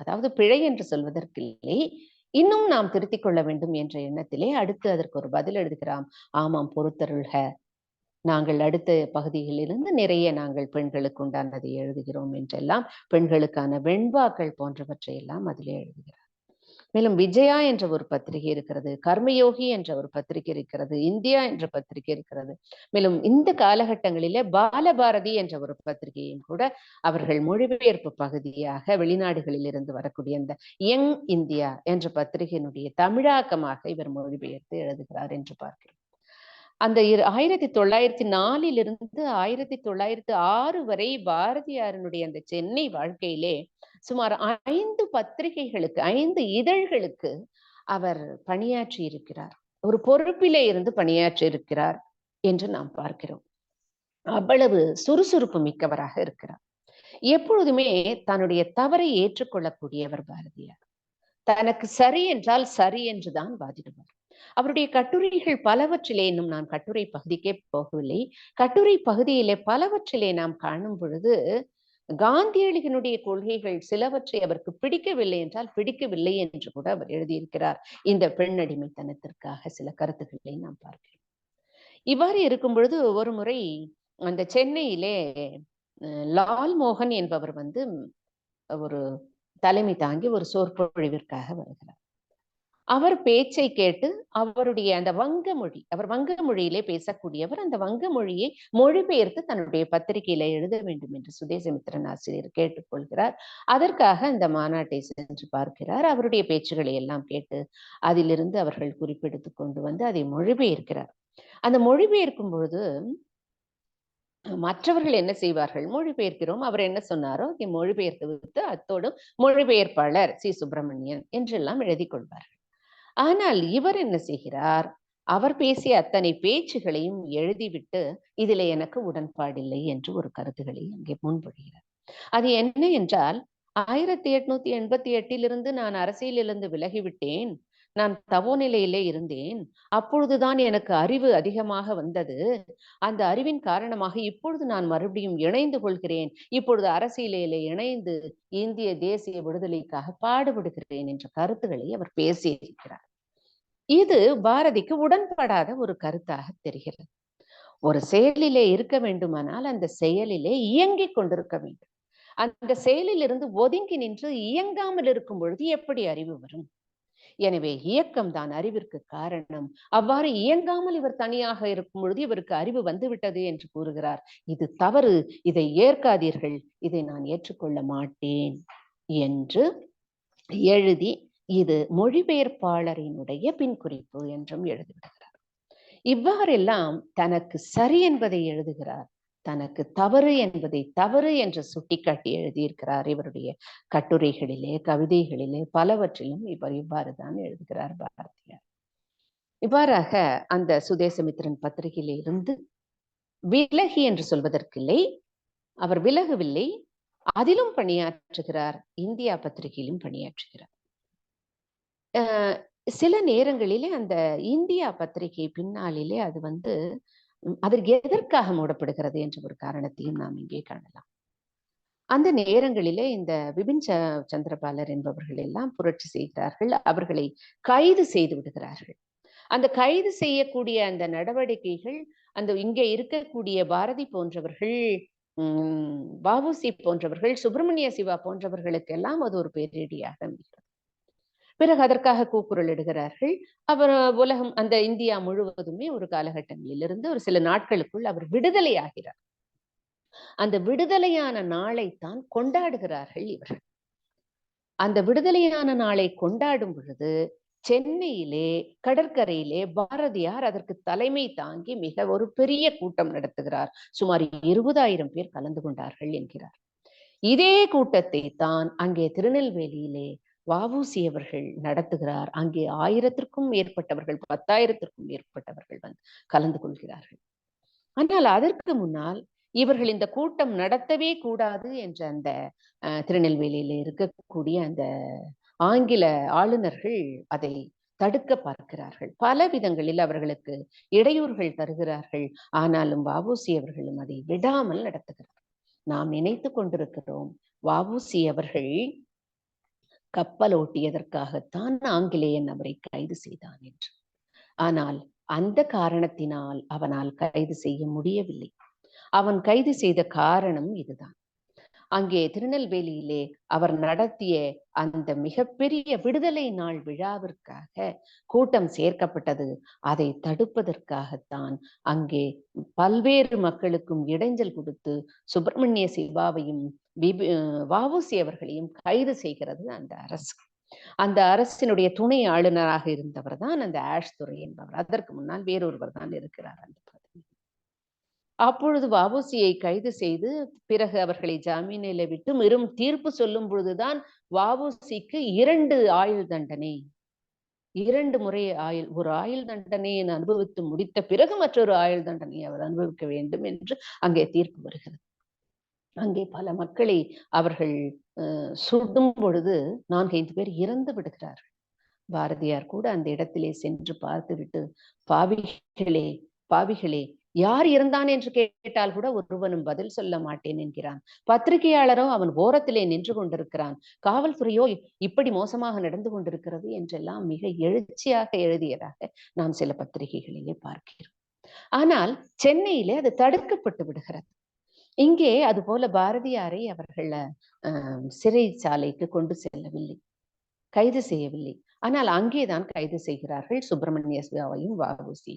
அதாவது பிழை என்று சொல்வதற்கில்லை, இன்னும் நாம் திருத்திக் கொள்ள வேண்டும் என்ற எண்ணத்திலே அடுத்து அதற்கு ஒரு பதில் எழுதுகிறாம். ஆமாம், பொறுத்தருள்க, நாங்கள் அடுத்த பகுதிகளிலிருந்து நிறைய நாங்கள் பெண்களுக்கு உண்டானதை எழுதுகிறோம் என்றெல்லாம் பெண்களுக்கான வெண்பாக்கள் போன்றவற்றை எல்லாம் அதிலே எழுதுகிறார். மேலும் விஜயா என்ற ஒரு பத்திரிகை இருக்கிறது, கர்மயோகி என்ற ஒரு பத்திரிகை இருக்கிறது, இந்தியா என்ற பத்திரிகை இருக்கிறது. மேலும் இந்த காலகட்டங்களிலே பாலபாரதி என்ற ஒரு பத்திரிகையும் கூட அவர்கள் மொழிபெயர்ப்பு பகுதியாக வெளிநாடுகளில் இருந்து வரக்கூடிய அந்த யங் இந்தியா என்ற பத்திரிகையினுடைய தமிழாக்கமாக இவர் மொழிபெயர்த்து எழுதுகிறார் என்று பார்க்கிறோம். அந்த 1904 1906 வரை பாரதியாரனுடைய அந்த சென்னை வாழ்க்கையிலே சுமார் 5 பத்திரிகைகளுக்கு, 5 இதழ்களுக்கு அவர் பணியாற்றி இருக்கிறார். ஒரு பொறுப்பிலே இருந்து பணியாற்றி இருக்கிறார் என்று நாம் பார்க்கிறோம். அவ்வளவு சுறுசுறுப்பு மிக்கவராக இருக்கிறார். எப்பொழுதுமே தன்னுடைய தவறை ஏற்றுக்கொள்ளக்கூடியவர் பாரதியார். தனக்கு சரி என்றால் சரி என்றுதான் வாதிடுவார். அவருடைய கட்டுரைகள் பலவற்றிலே, இன்னும் நான் கட்டுரை பகுதிக்கே போகவில்லை, கட்டுரை பகுதியிலே பலவற்றிலே நாம் காணும் பொழுது காந்தியடிகளுடைய கொள்கைகள் சிலவற்றை அவருக்கு பிடிக்கவில்லை என்றால் பிடிக்கவில்லை என்று கூட அவர் எழுதியிருக்கிறார். இந்த பெண் அடிமைத்தனத்திற்காக சில கருத்துக்களை நாம் பார்க்கிறோம். இவ்வாறு இருக்கும் பொழுது ஒரு முறை அந்த சென்னையிலே லால் மோகன் என்பவர் ஒரு தலைமை தாங்கி ஒரு சொற்பொழிவிற்காக வருகிறார். அவர் பேச்சை கேட்டு அவருடைய அந்த வங்க மொழி, அவர் வங்க மொழியிலே பேசக்கூடியவர், அந்த வங்க மொழியை மொழிபெயர்த்து தன்னுடைய பத்திரிகையில எழுத வேண்டும் என்று சுதேசமித்திரன் ஆசிரியர் கேட்டுக்கொள்கிறார். அதற்காக அந்த மாநாட்டை சென்று பார்க்கிறார். அவருடைய பேச்சுகளை எல்லாம் கேட்டு அதிலிருந்து அவர்கள் குறிப்பெடுத்து கொண்டு வந்து அதை மொழிபெயர்க்கிறார். அந்த மொழிபெயர்க்கும் பொழுது மற்றவர்கள் என்ன செய்வார்கள், மொழிபெயர்க்கிறோம், அவர் என்ன சொன்னாரோ அதை மொழிபெயர்த்து விட்டு அத்தோடு மொழிபெயர்ப்பாளர் சி சுப்பிரமணியன் என்றெல்லாம் எழுதி கொள்வார்கள். ஆனால் இவர் என்ன செய்கிறார், அவர் பேசிய அத்தனை பேச்சுகளையும் எழுதிவிட்டு இதில் எனக்கு உடன்பாடில்லை என்று ஒரு கருத்துக்களை அங்கே முன்மொழிகிறார். அது என்ன என்றால், 1888 நான் அரசியலிருந்து விலகிவிட்டேன், நான் தவோ நிலையிலே இருந்தேன், அப்பொழுதுதான் எனக்கு அறிவு அதிகமாக வந்தது, அந்த அறிவின் காரணமாக இப்பொழுது நான் மறுபடியும் இணைந்து கொள்கிறேன், இப்பொழுது அரசியலிலே இணைந்து இந்திய தேசிய விடுதலைக்காக பாடுபடுகிறேன் என்ற கருத்துக்களை அவர் பேசியிருக்கிறார். இது பாரதிக்கு உடன்படாத ஒரு கருத்தாக தெரிகிறது. ஒரு செயலிலே இருக்க வேண்டுமானால் அந்த செயலிலே இயங்கிக் கொண்டிருக்க வேண்டும். அந்த செயலில் இருந்து ஒதுங்கி நின்று இயங்காமல் இருக்கும் பொழுது எப்படி அறிவு வரும்? எனவே இயக்கம் தான் அறிவிற்கு காரணம். அவ்வாறு இயங்காமல் இவர் தனியாக இருக்கும் பொழுது இவருக்கு அறிவு வந்துவிட்டது என்று கூறுகிறார். இது தவறு, இதை ஏற்காதீர்கள், இதை நான் ஏற்றுக்கொள்ள மாட்டேன் என்று எழுதி இது மொழிபெயர்ப்பாளரினுடைய பின்குறிப்பு என்றும் எழுதிவிடுகிறார். இவ்வாறெல்லாம் தனக்கு சரி என்பதை எழுதுகிறார், தனக்கு தவறு என்பதை தவறு என்று சுட்டிக்காட்டி எழுதியிருக்கிறார். இவருடைய கட்டுரைகளிலே, கவிதைகளிலே பலவற்றிலும் இவர் இவ்வாறுதான் எழுதுகிறார் பாரதியார். இவ்வாறாக அந்த சுதேசமித்திரன் பத்திரிகையிலே இருந்து விலகி என்று சொல்வதற்கில்லை, அவர் விலகவில்லை, அதிலும் பணியாற்றுகிறார், இந்தியா பத்திரிகையிலும் பணியாற்றுகிறார். சில நேரங்களிலே அந்த இந்தியா பத்திரிகை பின்னாளிலே அது அதற்கு எதற்காக மூடப்படுகிறது என்ற ஒரு காரணத்தையும் நாம் இங்கே காணலாம். அந்த நேரங்களிலே இந்த விபின் சந்திரபாலர் என்பவர்கள் எல்லாம் புரட்சி செய்கிறார்கள், அவர்களை கைது செய்து விடுகிறார்கள். அந்த கைது செய்யக்கூடிய அந்த நடவடிக்கைகள் அந்த இங்கே இருக்கக்கூடிய பாரதி போன்றவர்கள், வ.உ.சி போன்றவர்கள், சுப்பிரமணிய சிவா போன்றவர்களுக்கெல்லாம் அது ஒரு பேரிடியாக அமைகிறது. பிறகு அதற்காக கூக்குரல் இடுகிறார்கள். அவர் உலகம், அந்த இந்தியா முழுவதுமே ஒரு காலகட்டங்களிலிருந்து ஒரு சில நாட்களுக்குள் அவர் விடுதலை ஆகிறார். அந்த விடுதலையான நாளைத்தான் கொண்டாடுகிறார்கள் இவர்கள். அந்த விடுதலையான நாளை கொண்டாடும் பொழுது சென்னையிலே கடற்கரையிலே பாரதியார் அதற்கு தலைமை தாங்கி மிக ஒரு பெரிய கூட்டம் நடத்துகிறார். சுமார் 20,000 பேர் கலந்து கொண்டார்கள் என்கிறார். இதே கூட்டத்தை தான் அங்கே திருநெல்வேலியிலே வ.உ.சி. அவர்கள் நடத்துகிறார். அங்கே 1000த்திற்கும் மேற்பட்டவர்கள் 10,000த்திற்கும் மேற்பட்டவர்கள் வந்து கலந்து கொள்கிறார்கள். ஆனால் அதற்கு முன்னால் இவர்கள் இந்த கூட்டம் நடத்தவே கூடாது என்ற அந்த திருநெல்வேலியில இருக்கக்கூடிய அந்த ஆங்கில ஆளுநர்கள் அதை தடுக்க பார்க்கிறார்கள். பல விதங்களில் அவர்களுக்கு இடையூறுகள் தருகிறார்கள். ஆனாலும் வ.உ.சி. அவர்களும் அதை விடாமல் நடத்துகிறார். நாம் நினைத்து கொண்டிருக்கிறோம் வ.உ.சி. அவர்கள் கப்பல் ஓட்டியதற்காகத்தான் ஆங்கிலேயன் அவரை கைது செய்தான் என்று. ஆனால் அந்த காரணத்தினால் அவனால் கைது செய்ய முடியவில்லை. அவன் கைது செய்த காரணம் இதுதான். அங்கே திருநெல்வேலியிலே அவர் நடத்திய அந்த மிகப்பெரிய விடுதலை நாள் விழாவிற்காக கூட்டம் சேர்க்கப்பட்டது. அதை தடுப்பதற்காகத்தான் அங்கே பல்வேறு மக்களுக்கும் இடைஞ்சல் கொடுத்து சுப்பிரமணிய சிவாவையும் வ.உ.சி. அவர்களையும் கைது செய்கிறது அந்த அரசு. அந்த அரசினுடைய துணை ஆளுநராக இருந்தவர் தான் அந்த ஆஷ்துரை என்பவர். அதற்கு முன்னால் வேறொருவர் தான் இருக்கிறார் அந்த பதவி. அப்பொழுது வ.உ.சி.யை கைது செய்து பிறகு அவர்களை ஜாமீனில விட்டு வெறும் தீர்ப்பு சொல்லும் பொழுதுதான் வ.உ.சி.க்கு 2 ஆயுள் தண்டனை, 2 முறை ஒரு ஆயுள் தண்டனையை அனுபவித்து முடித்த பிறகு மற்றொரு ஆயுள் தண்டனையை அவர் அனுபவிக்க வேண்டும் என்று அங்கே தீர்ப்பு வருகிறது. அங்கே பல மக்களை அவர்கள் சுடும் பொழுது 4-5 பேர் இறந்து விடுகிறார்கள். பாரதியார் கூட அந்த இடத்திலே சென்று பார்த்துவிட்டு, பாவிகளே பாவிகளே, யார் இருந்தான் என்று கேட்டால் கூட ஒருவனும் பதில் சொல்ல மாட்டேன் என்கிறான். பத்திரிகையாளரோ அவன் ஓரத்திலே நின்று கொண்டிருக்கிறான். காவல்துறையோ இப்படி மோசமாக நடந்து கொண்டிருக்கிறது என்றெல்லாம் மிக எழுச்சியாக எழுதியதாக நாம் சில பத்திரிகைகளிலே பார்க்கிறோம். ஆனால் சென்னையிலே அது தடுக்கப்பட்டு விடுகிறது. இங்கே அது போல பாரதியாரை அவர்கள் சிறைச்சாலைக்கு கொண்டு செல்லவில்லை, கைது செய்யவில்லை. ஆனால் அங்கேதான் கைது செய்கிறார்கள் சுப்பிரமணிய சிவாவையும் வ.உ.சி.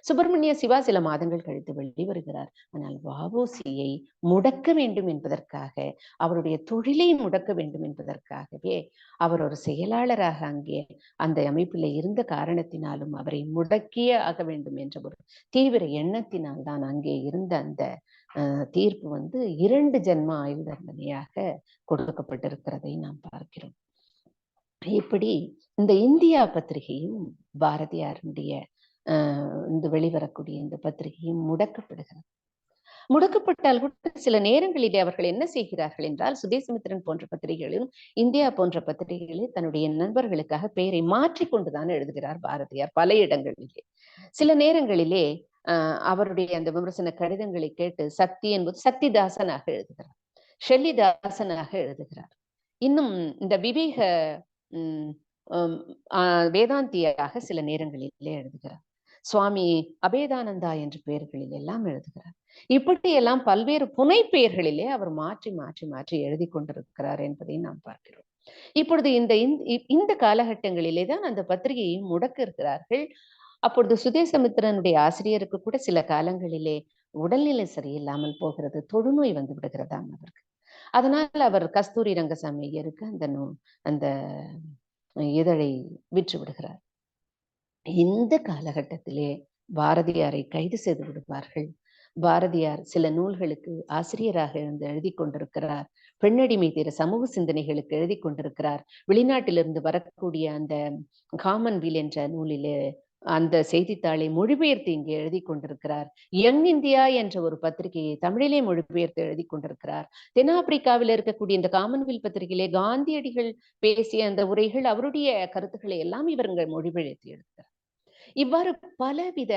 சுப்பிரமணிய சிவா சில மாதங்கள் கழித்து வெளிவருகிறார். ஆனால் வ.உ.சி.யை முடக்க வேண்டும் என்பதற்காக, அவருடைய தொழிலை முடக்க வேண்டும் என்பதற்காகவே அவர் ஒரு செயலாளராக அங்கே அந்த அமைப்பில் இருந்த காரணத்தினாலும் அவரை முடக்கியே ஆக வேண்டும் என்ற ஒரு தீவிர எண்ணத்தினால் தான் அங்கே இருந்த அந்த தீர்ப்பு 2 ஜென்ம ஆயுள் தண்டனையாக கொடுக்கப்பட்டிருக்கிறதை நாம் பார்க்கிறோம். இப்படி இந்த இந்தியா பத்திரிகையும் பாரதியாருடைய இந்த வெளிவரக்கூடிய இந்த பத்திரிகையும் முடக்கப்படுகிறது. முடக்கப்பட்டால் கூட சில நேரங்களிலே அவர்கள் என்ன செய்கிறார்கள் என்றால், சுதேசமித்திரன் போன்ற பத்திரிகைகளிலும் இந்தியா போன்ற பத்திரிகைகளில் தன்னுடைய நண்பர்களுக்காக பெயரை மாற்றிக்கொண்டுதான் எழுதுகிறார் பாரதியார் பல இடங்களிலே. சில நேரங்களிலே அவருடைய அந்த விமர்சன கடிதங்களை கேட்டு சக்தி என்பது சக்திதாசனாக எழுதுகிறார், ஷெல்லிதாசனாக எழுதுகிறார். இன்னும் இந்த விவேக வேதாந்தியாக சில நேரங்களிலே எழுதுகிறார். சுவாமி அபேதானந்தா என்ற பெயர்களில் எல்லாம் எழுதுகிறார். இப்படியெல்லாம் பல்வேறு புனை பெயர்களிலே அவர் மாற்றி மாற்றி மாற்றி எழுதி கொண்டிருக்கிறார் என்பதை நாம் பார்க்கிறோம். இப்பொழுது இந்த காலகட்டங்களிலே தான் அந்த பத்திரிகையை முடக்க இருக்கிறார்கள். அப்பொழுது சுதேசமித்திரனுடைய ஆசிரியருக்கு கூட சில காலங்களிலே உடல்நிலை சரியில்லாமல் போகிறது, தொழுநோய் வந்து விடுகிறதாம் அவருக்கு. அதனால் அவர் கஸ்தூரி ரங்கசாமி ஐயருக்கு அந்த இதழை விற்று விடுகிறார். இந்த காலகட்டத்திலே பாரதியாரை கைது செய்து விடுவார்கள். பாரதியார் சில நூல்களுக்கு ஆசிரியராக இருந்து எழுதி கொண்டிருக்கிறார். பெண்ணடிமை தீர சமூக சிந்தனைகளுக்கு எழுதி கொண்டிருக்கிறார். வெளிநாட்டிலிருந்து வரக்கூடிய அந்த காமன்வீல் என்ற நூலிலே அந்த செய்தித்தாளை மொழிபெயர்த்து இங்கே எழுதி கொண்டிருக்கிறார். யங் இந்தியா என்ற ஒரு பத்திரிகையை தமிழிலே மொழிபெயர்த்து எழுதி கொண்டிருக்கிறார். தென்னாப்பிரிக்காவில் இருக்கக்கூடிய இந்த காமன்வெல்த் பத்திரிகையிலே காந்தியடிகள் பேசிய அந்த உரைகள், அவருடைய கருத்துக்களை எல்லாம் இவர்கள் மொழிபெயர்த்து எழுதுகிறார். இவ்வாறு பலவித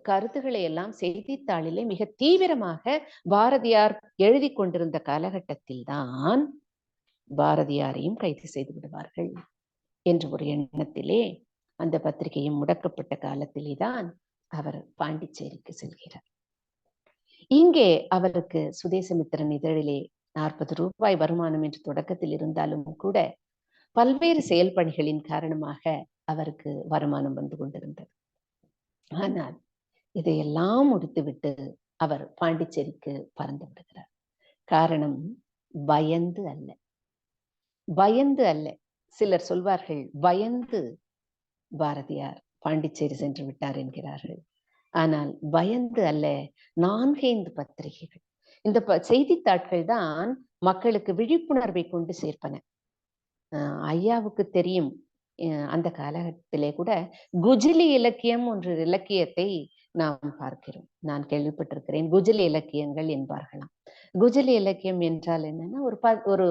கருத்துக்களை எல்லாம் செய்தித்தாளிலே மிக தீவிரமாக பாரதியார் எழுதி கொண்டிருந்த காலகட்டத்தில் தான் பாரதியாரையும் கைது செய்து விடுவார்கள் என்ற ஒரு எண்ணத்திலே அந்த பத்திரிகையும் முடக்கப்பட்ட காலத்திலே தான் அவர் பாண்டிச்சேரிக்கு செல்கிறார். இங்கே அவருக்கு சுதேசமித்திரன் இதழிலே 40 ரூபாய் வருமானம் என்று தொடக்கத்தில் இருந்தாலும் கூட பல்வேறு செயல்பணிகளின் காரணமாக அவருக்கு வருமானம் வந்து கொண்டிருந்தது. ஆனால் இதையெல்லாம் முடித்துவிட்டு அவர் பாண்டிச்சேரிக்கு பறந்து விடுகிறார். காரணம் பயந்து அல்ல, பயந்து அல்ல. சிலர் சொல்வார்கள் பயந்து பாரதியார் பாண்டிச்சேரி சென்று விட்டார் என்கிறார்கள். ஆனால் பயந்து அல்ல, 4 பத்திரிகைகள், இந்த செய்தித்தாட்கள் தான் மக்களுக்கு விழிப்புணர்வை கொண்டு சேர்ப்பன. ஐயாவுக்கு தெரியும், அந்த காலகட்டத்திலே கூட குஜிலி இலக்கியம் ஒன்று இலக்கியத்தை நாம் பார்க்கிறோம். நான் கேள்விப்பட்டிருக்கிறேன், குஜிலி இலக்கியங்கள் என்பார்களாம். குஜிலி இலக்கியம் என்றால் என்னன்னா, ஒரு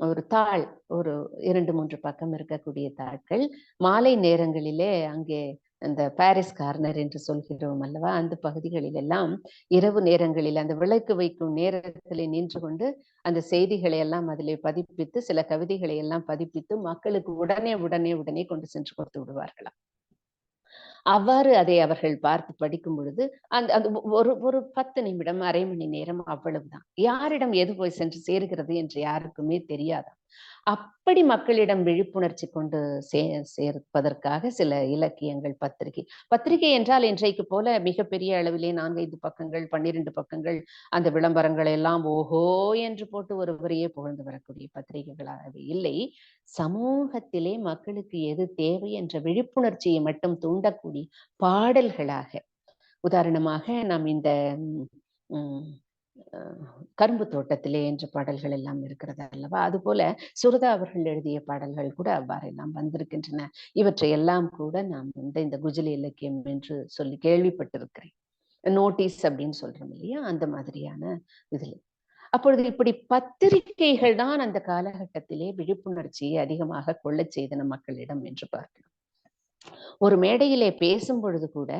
ஒரு தாள், ஒரு 2-3 பக்கம் இருக்கக்கூடிய தாள்கள், மாலை நேரங்களிலே அங்கே அந்த பாரிஸ் கார்னர் என்று சொல்கிறோம் அல்லவா, அந்த பகுதிகளில் எல்லாம் இரவு நேரங்களில் அந்த விளக்கு வைக்கும் நேரத்தில் நின்று கொண்டு அந்த செய்திகளை எல்லாம் அதிலே பதிப்பித்து, சில கவிதைகளை எல்லாம் பதிப்பித்து மக்களுக்கு உடனே கொண்டு சென்று கொடுத்து விடுவார்களாம். அவ்வாறு அதை அவர்கள் பார்த்து படிக்கும் பொழுது அந்த ஒரு 10 நிமிடம், அரை மணி நேரம், அவ்வளவுதான். யாரிடம் எது போய் சென்று சேருகிறது என்று யாருக்குமே தெரியாதாம். அப்படி மக்களிடம் விழிப்புணர்ச்சி கொண்டு சேர்ப்பதற்காக சில இலக்கியங்கள், பத்திரிகை என்றால் இன்றைக்கு போல மிகப்பெரிய அளவிலே 4-5 பக்கங்கள், 12 பக்கங்கள் அந்த விளம்பரங்கள் எல்லாம் ஓஹோ என்று போட்டு ஒருவரையே புகழ்ந்து வரக்கூடிய பத்திரிகைகளாகவே இல்லை. சமூகத்திலே மக்களுக்கு எது தேவை என்ற விழிப்புணர்ச்சியை மட்டும் தூண்டக்கூடிய பாடல்களாக, உதாரணமாக நாம் இந்த கரும்பு தோட்டத்திலே என்ற பாடல்கள் எல்லாம் இருக்கிறது அல்லவா, அதுபோல சுரதா அவர்கள் எழுதிய பாடல்கள் கூட அவ்வாறு எல்லாம் வந்திருக்கின்றன. இவற்றை எல்லாம் கூட நாம் இந்த குஜிலி இலக்கியம் என்று சொல்லி கேள்விப்பட்டிருக்கிறேன். நோட்டீஸ் அப்படின்னு சொல்றோம் இல்லையா, அந்த மாதிரியான இதில். அப்பொழுது இப்படி பத்திரிகைகள் தான் அந்த காலகட்டத்திலே விழிப்புணர்ச்சியை அதிகமாக கொள்ளச் செய்தன மக்களிடம் என்று பார்க்கிறோம். ஒரு மேடையிலே பேசும் பொழுது கூட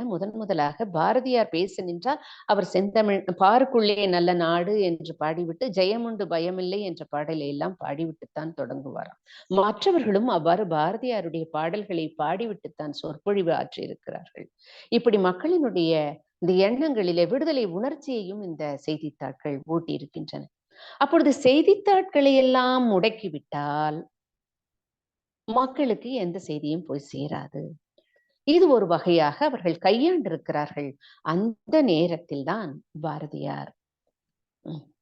முதலாக பாரதியார் பேச நின்றால் அவர் செந்தமிழ் பாருக்குள்ளே நல்ல நாடு என்று பாடிவிட்டு ஜெயமுண்டு பயமில்லை என்ற பாடலை எல்லாம் பாடிவிட்டுத்தான் தொடங்குவாராம். மற்றவர்களும் அவ்வாறு பாரதியாருடைய பாடல்களை பாடிவிட்டுத்தான் சொற்பொழிவு ஆற்றியிருக்கிறார்கள். இப்படி மக்களினுடைய இந்த எண்ணங்களிலே விடுதலை உணர்ச்சியையும் இந்த செய்தித்தாட்கள் ஊட்டி இருக்கின்றன. அப்பொழுது செய்தித்தாட்களை எல்லாம் முடக்கிவிட்டால் மக்களுக்கு எந்த செய்தியும் போய் சேராது. இது ஒரு வகையாக அவர்கள் கையாண்டிருக்கிறார்கள். அந்த நேரத்தில் தான் பாரதியார்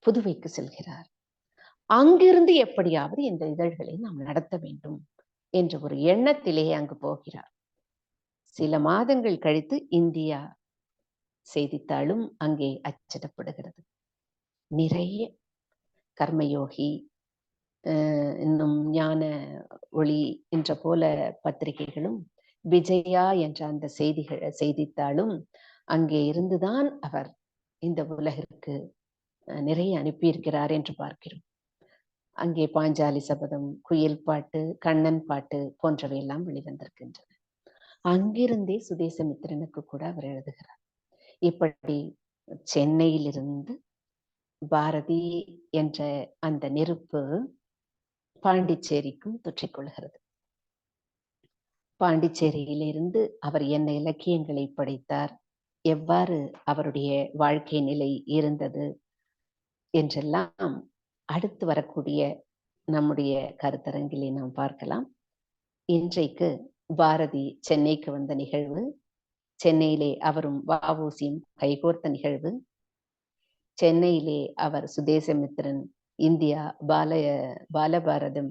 புதுவைக்கு செல்கிறார். அங்கிருந்து எப்படியாவது இந்த இதழ்களை நாம் நடத்த வேண்டும் என்ற ஒரு எண்ணத்திலே அங்கு போகிறார். சில மாதங்கள் கழித்து இந்தியா செய்தித்தாளும் அங்கே அச்சிடப்படுகிறது. நிறைய கர்மயோகி, இன்னும் ஞான ஒளி என்ற போல பத்திரிகைகளும், விஜயா என்ற அந்த செய்தித்தாளும் அங்கே இருந்துதான் அவர் இந்த உலகிற்கு நிறைய அனுப்பியிருக்கிறார் என்று பார்க்கிறோம். அங்கே பாஞ்சாலி சபதம், குயில் பாட்டு, கண்ணன் பாட்டு போன்றவை எல்லாம் வெளிவந்திருக்கின்றன. அங்கிருந்தே சுதேசமித்திரனுக்கு கூட அவர் எழுதுகிறார். இப்படி சென்னையிலிருந்து பாரதி என்ற அந்த நெருப்பு பாண்டிச்சேரிக்கும் தொற்றிக்கொள்கிறது. பாண்டிச்சேரியிலிருந்து அவர் என்ன இலக்கியங்களை படைத்தார், எவ்வாறு அவருடைய வாழ்க்கை நிலை இருந்தது என்றெல்லாம் அடுத்து வரக்கூடிய நம்முடைய கருத்தரங்கிலே நாம் பார்க்கலாம். இன்றைக்கு பாரதி சென்னைக்கு வந்த நிகழ்வு, சென்னையிலே அவரும் வ.உ.சியும் கைகோர்த்த நிகழ்வு, சென்னையிலே அவர் Swadesamitran, India, Balabharatham,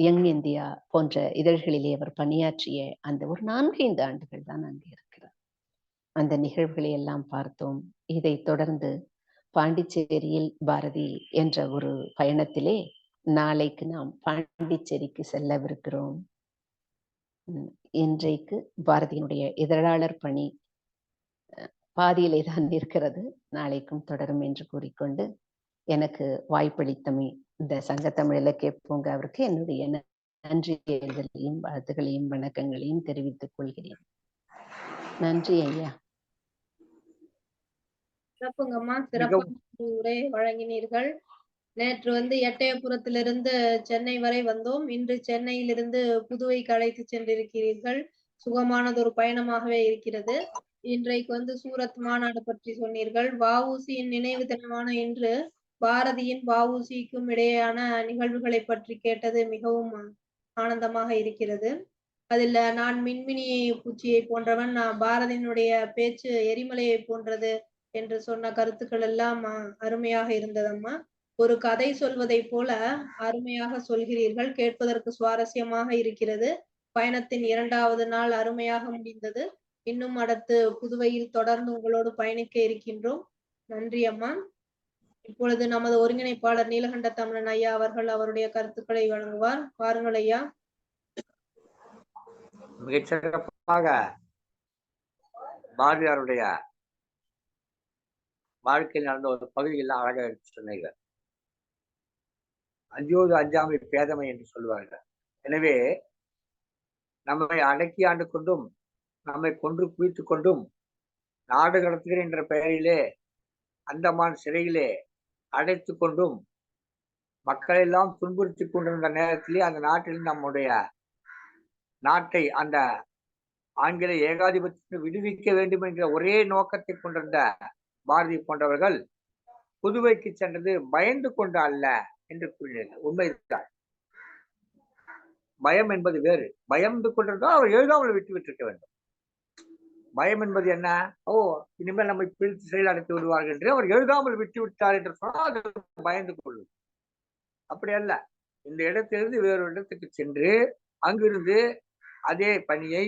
young India போன்ற இதழ்களிலே அவர் பணியாற்றிய அந்த ஒரு 4-5 ஆண்டுகள் தான் அங்கே இருக்கிறார். அந்த நிகழ்வுகளை எல்லாம் பார்த்தோம். இதை தொடர்ந்து பாண்டிச்சேரியில் பாரதி என்ற ஒரு பயணத்திலே நாளைக்கு நாம் பாண்டிச்சேரிக்கு செல்லவிருக்கிறோம். இன்றைக்கு பாரதியினுடைய இதழாளர் பணி பாதியிலே தான் இருக்கிறது, நாளைக்கும் தொடரும் என்று கூறிக்கொண்டு எனக்கு வாய்ப்பளித்தமை இந்த சங்கத்தமிழ் இலக்கிய பூங்காவிற்கு என்னுடைய நன்றியையும் வாழ்த்துகளையும் வணக்கங்களையும் தெரிவித்துக் கொள்கிறேன். நன்றி ஐயா. சிறப்புங்கம்மா, சிறப்பான உரை வழங்கினீர்கள். நேற்று எட்டயபுரத்திலிருந்து சென்னை வரை வந்தோம். இன்று சென்னையிலிருந்து புதுவைக்கு அழைத்து சென்றிருக்கிறீர்கள். சுகமானதொரு பயணமாகவே இருக்கிறது. இன்றைக்கு சூரத் மாநாடு பற்றி சொன்னீர்கள். வ.உ.சியின் நினைவு தினமான இன்று பாரதியின் வ.உ.சிக்கும் இடையேயான நிகழ்வுகளை பற்றி கேட்டது மிகவும் ஆனந்தமாக இருக்கிறது. அதில் நான் மின்மினியை பூச்சியை போன்றவன், பாரதியினுடைய பேச்சு எரிமலையை போன்றது என்று சொன்ன கருத்துக்கள் எல்லாம் அருமையாக இருந்ததம்மா. ஒரு கதை சொல்வதை போல அருமையாக சொல்கிறீர்கள். கேட்பதற்கு சுவாரஸ்யமாக இருக்கிறது. பயணத்தின் 2வது நாள் அருமையாக முடிந்தது. இன்னும் அடுத்து புதுவையில் தொடர்ந்து உங்களோடு பயணிக்க இருக்கின்றோம். நன்றி அம்மா. இப்பொழுது நமது ஒருங்கிணைப்பாளர் நீலகண்ட தமிழன் ஐயா அவர்கள் அவருடைய கருத்துக்களை வழங்குவார். வாருங்கள் ஐயா. மிகச்சிறப்பாக பாரதியாருடைய வாழ்க்கையில் நடந்த ஒரு பகுதியில் அழகாக எடுத்து சொன்னீர்கள். அஞ்சோது அஞ்சாமை பேதமை என்று சொல்வார்கள். எனவே நம்மை அடக்கி ஆண்டு கொண்டும் நம்மை கொன்று குவித்துக் கொண்டும் நாடு கடத்துகிறேன் என்ற பெயரிலே அந்தமான் சிறையிலே அடைத்து கொண்டும் மக்கள் எல்லாம் துன்புறுத்தி கொண்டிருந்த நேரத்திலே அந்த நாட்டில் நம்முடைய நாட்டை அந்த ஆங்கில ஏகாதிபத்தியத்தை விடுவிக்க வேண்டும் என்கிற ஒரே நோக்கத்தை கொண்டிருந்த பாரதி போன்றவர்கள் புதுவைக்கு சென்றது பயந்து கொண்டு அல்ல என்று கூறினார்கள். உண்மைதான். பயம் என்பது வேறு. பயந்து கொண்டிருந்தால் அவர் எழுதாமல் விட்டுவிட்டிருக்க வேண்டும். பயம் என்பது என்ன? இனிமேல் நம்மை பிரித்து செயல் அடைத்து விடுவார்கள் என்று அவர் எழுதாமல் விட்டு விட்டார் என்று சொன்னால் அது பயந்து கொள்வது. அப்படி அல்ல. இந்த இடத்திலிருந்து வேறொரு இடத்துக்கு சென்று அங்கிருந்து அதே பணியை,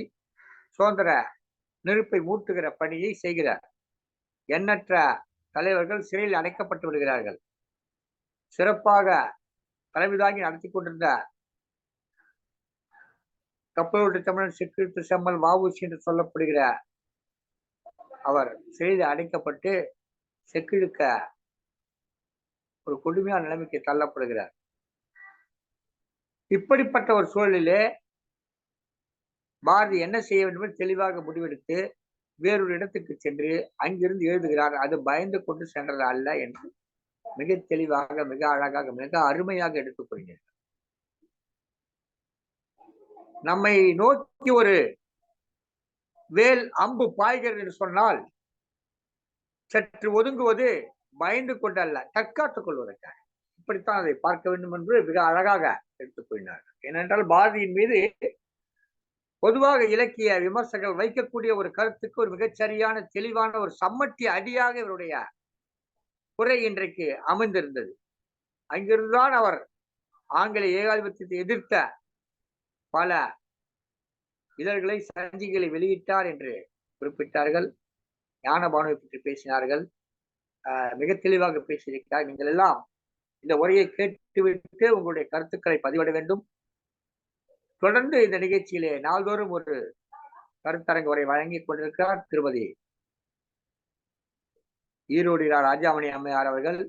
சுதந்திர நெருப்பை மூட்டுகிற பணியை செய்கிறார். எண்ணற்ற தலைவர்கள் சிறையில் அடைக்கப்பட்டு விடுகிறார்கள். சிறப்பாக தலைமை தாங்கி நடத்தி கொண்டிருந்த கப்பலோட்டு தமிழன் செக்கிழுத்து செம்மல் வ.உ.சி என்று சொல்லப்படுகிற அவர் சிறையில் அடைக்கப்பட்டு செக்கிழுக்க ஒரு கொடுமையான நிலைமைக்கு தள்ளப்படுகிறார். இப்படிப்பட்ட ஒரு சூழலிலே பாரதி என்ன செய்ய வேண்டும் என்று தெளிவாக முடிவெடுத்து வேறொரு இடத்துக்கு சென்று அங்கிருந்து எழுதுகிறார். அது பயந்து கொண்டு சென்றது அல்ல என்று மிக தெளிவாக, மிக அழகாக, மிக அருமையாக எடுத்துக் கொள்கிறார். நம்மை நோக்கி ஒரு வேல் அம்பு பாய்கிறது என்று சொன்னால் சற்று ஒதுங்குவது பயந்து கொண்டு அல்ல, தற்காத்துக் கொள்வதற்காக. இப்படித்தான் அதை பார்க்க வேண்டும் என்று மிக அழகாக எடுத்துக் கொண்டார்கள். ஏனென்றால் பாரதியின் மீது பொதுவாக இலக்கிய விமர்சகர்கள் வைக்கக்கூடிய ஒரு கருத்துக்கு ஒரு மிகச்சரியான தெளிவான ஒரு சம்மட்டி அடியாக இவருடைய குறை இன்றைக்கு அமைந்திருந்தது. அங்கிருந்துதான் அவர் ஆங்கில ஏகாதிபத்தியத்தை எதிர்த்த பல இதழ்களை, சஞ்சிகளை வெளியிட்டார் என்று குறிப்பிட்டார்கள். ஞானபானுவை பற்றி பேசினார்கள். மிக தெளிவாக பேசியிருக்கிறார். நீங்கள் எல்லாம் இந்த உரையை கேட்டுவிட்டு உங்களுடைய கருத்துக்களை பதிவிட வேண்டும். தொடர்ந்து இந்த நிகழ்ச்சியிலே நாள்தோறும் ஒரு கருத்தரங்கு உரை வழங்கிக் கொண்டிருக்கிறார் திருமதி ஈரோடு ராஜாமணி அம்மையார் அவர்கள்.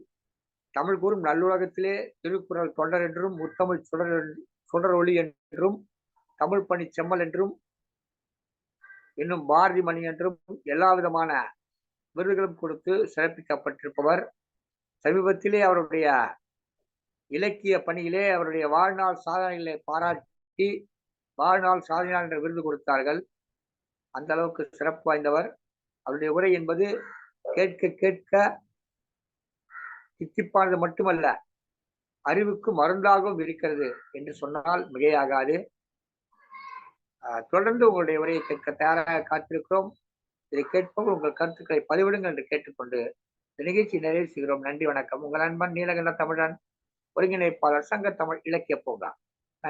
தமிழ் கூறும் நல்லுலகத்திலே திருக்குறள் தொண்டர் என்றும், முத்தமிழ் சுடர் ஒளி என்றும், தமிழ் பணி செம்மல் என்றும், இன்னும் பாரதி மணி என்றும் எல்லா விதமான விருதுகளும் கொடுத்து சிறப்பிக்கப்பட்டிருப்பவர். சமீபத்திலே அவருடைய இலக்கிய பணியிலே அவருடைய வாழ்நாள் சாதனைகளை பாராட்டி வாழ்நாள் சாதனையாளர் என்ற விருது கொடுத்தார்கள். அந்த அளவுக்கு சிறப்பு வாய்ந்தவர். அவருடைய உரை என்பது கேட்க கேட்க தித்திப்பானது மட்டுமல்ல, அறிவுக்கு மருந்தாகவும் இருக்கிறது என்று சொன்னால் மிகையாகாது. தொடர்ந்து உங்களுடைய உரையை கேட்க தயாராக காத்திருக்கிறோம். இதை கேட்பவர்கள் உங்கள் கருத்துக்களை பதிவிடுங்கள் என்று கேட்டுக்கொண்டு இந்த நிகழ்ச்சி நிறைவு செய்கிறோம். நன்றி, வணக்கம். உங்கள் நண்பன் நீலகண்ட தமிழன், ஒருங்கிணைப்பாளர், சங்க தமிழ் இலக்கிய பூங்கா.